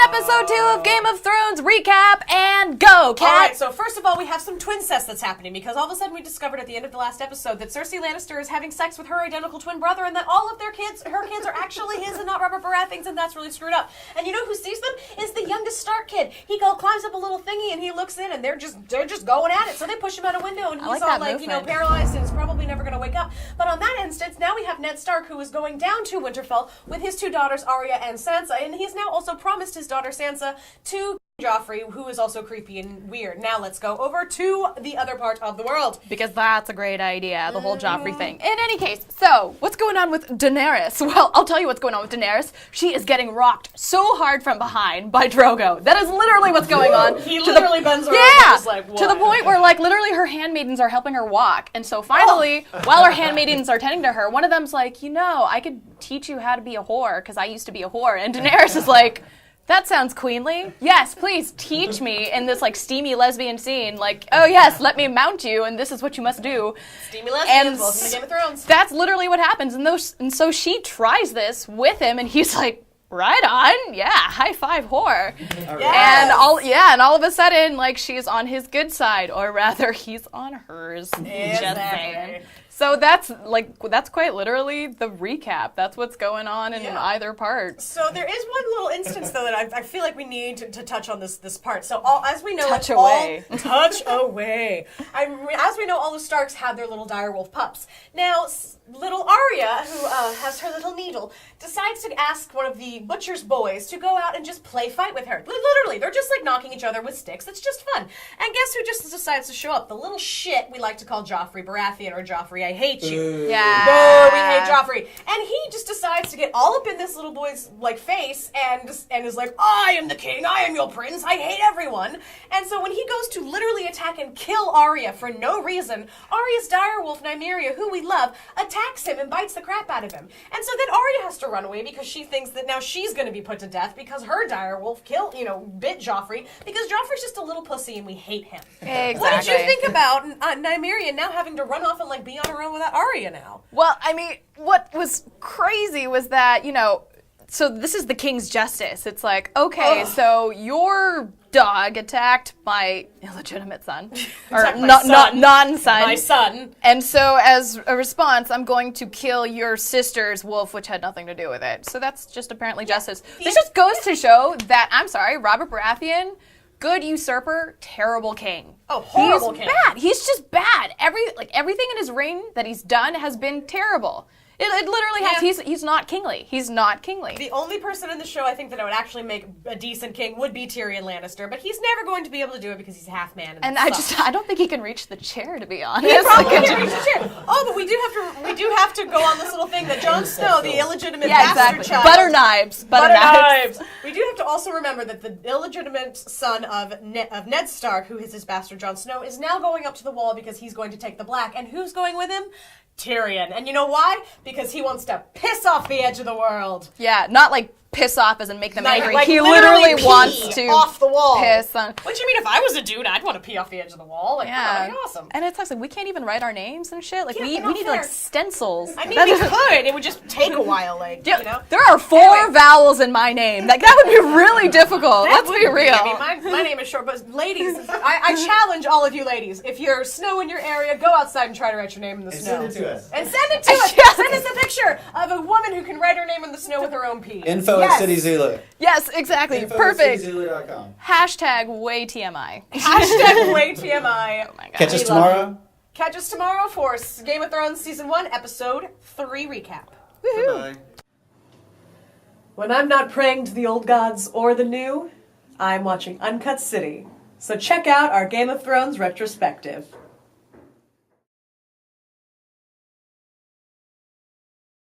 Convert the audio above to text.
Episode 2 of Game of Thrones recap and go, Kat! Alright, so first of all, we have some twin cest that's happening because all of a sudden we discovered at the end of the last episode that Cersei Lannister is having sex with her identical twin brother and that all of her kids are actually his and not Robert Baratheon's, and that's really screwed up. And you know who sees them? Is the youngest Stark kid. He climbs up a little thingy and he looks in and they're just going at it. So they push him out a window and he's all like, paralyzed and is probably never going to wake up. But on that instance, now we have Ned Stark who is going down to Winterfell with his two daughters, Arya and Sansa, and he's now also promised his daughter Sansa to Joffrey, who is also creepy and weird. Now let's go over to the other part of the world. Because that's a great idea, the whole Joffrey thing. In any case, so, what's going on with Daenerys? Well, I'll tell you what's going on with Daenerys. She is getting rocked so hard from behind by Drogo. That is literally what's going on. He literally bends around and just like, what? To the point where, literally her handmaidens are helping her walk. And so finally, while her handmaidens are tending to her, one of them's like, I could teach you how to be a whore, because I used to be a whore. And Daenerys is like, that sounds queenly. Yes, please teach me in this steamy lesbian scene. Oh yes, let me mount you, and this is what you must do. Steamy lesbians, welcome to Game of Thrones. That's literally what happens, and so she tries this with him, and he's like, right on, yeah, high five, whore. Yes. And all of a sudden, she's on his good side, or rather, he's on hers. Exactly. Just saying. So that's quite literally the recap. That's what's going on in either part. So there is one little instance though that I feel like we need to touch on this part. So as we know, touch away. As we know, all the Starks have their little direwolf pups. Now, little Arya, who has her little needle, decides to ask one of the butcher's boys to go out and just play fight with her. Literally, they're just knocking each other with sticks. It's just fun. And guess who just decides to show up? The little shit we like to call Joffrey Baratheon, or Joffrey, I hate you. Yeah. Boo, we hate Joffrey. And he just decides to get all up in this little boy's face and is like, I am the king, I am your prince, I hate everyone. And so when he goes to literally attack and kill Arya for no reason, Arya's direwolf Nymeria, who we love, attacks him and bites the crap out of him. And so then Arya has to run away because she thinks that now she's going to be put to death because her direwolf bit Joffrey, because Joffrey's just a little pussy and we hate him. Exactly. What did you think about Nymeria now having to run off and be on her own without Arya now? Well, I mean, what was crazy was that, so this is the king's justice. It's so your dog attacked my illegitimate son. Or non-son. My son. And so as a response, I'm going to kill your sister's wolf, which had nothing to do with it. So that's just apparently justice. This just goes to show that, I'm sorry, Robert Baratheon, good usurper, terrible king. Oh, horrible king. He's bad. He's just bad. Everything in his reign that he's done has been terrible. It literally has. He's not kingly. He's not kingly. The only person in the show I think that I would actually make a decent king would be Tyrion Lannister, but he's never going to be able to do it because he's half man. And I don't think he can reach the chair, to be honest. He probably can't reach the chair. Oh, but we do have to go on this little thing that Jon Snow, the illegitimate bastard child, butter knives. We do have to also remember that the illegitimate son of Ned Stark, who is his bastard Jon Snow, is now going up to the wall because he's going to take the Black, and who's going with him? Tyrion. And you know why? Because he wants to piss off the edge of the world. Yeah, not piss off as in make them angry. He literally wants to off the wall. Piss on. What you mean? If I was a dude, I'd want to pee off the edge of the wall. That'd be awesome. And it's we can't even write our names and shit. We need stencils. I mean, we could. It would just take a while. There are 4 vowels in my name. That would be really difficult. Let's be real. I mean, my name is short, but ladies, I challenge all of you ladies. If there's snow in your area, go outside and try to write your name in the snow. Send it to us. And send it to us. Send us a picture of a woman who can write her name in the snow with her own pee. Info at City Zulu. Yes, exactly. Perfect. Info@cityzulu.com. Hashtag way TMI. Hashtag way TMI. Oh my God. Catch us tomorrow. Catch us tomorrow for Game of Thrones Season 1, Episode 3 recap. Bye-bye. When I'm not praying to the old gods or the new, I'm watching Uncut City. So check out our Game of Thrones retrospective.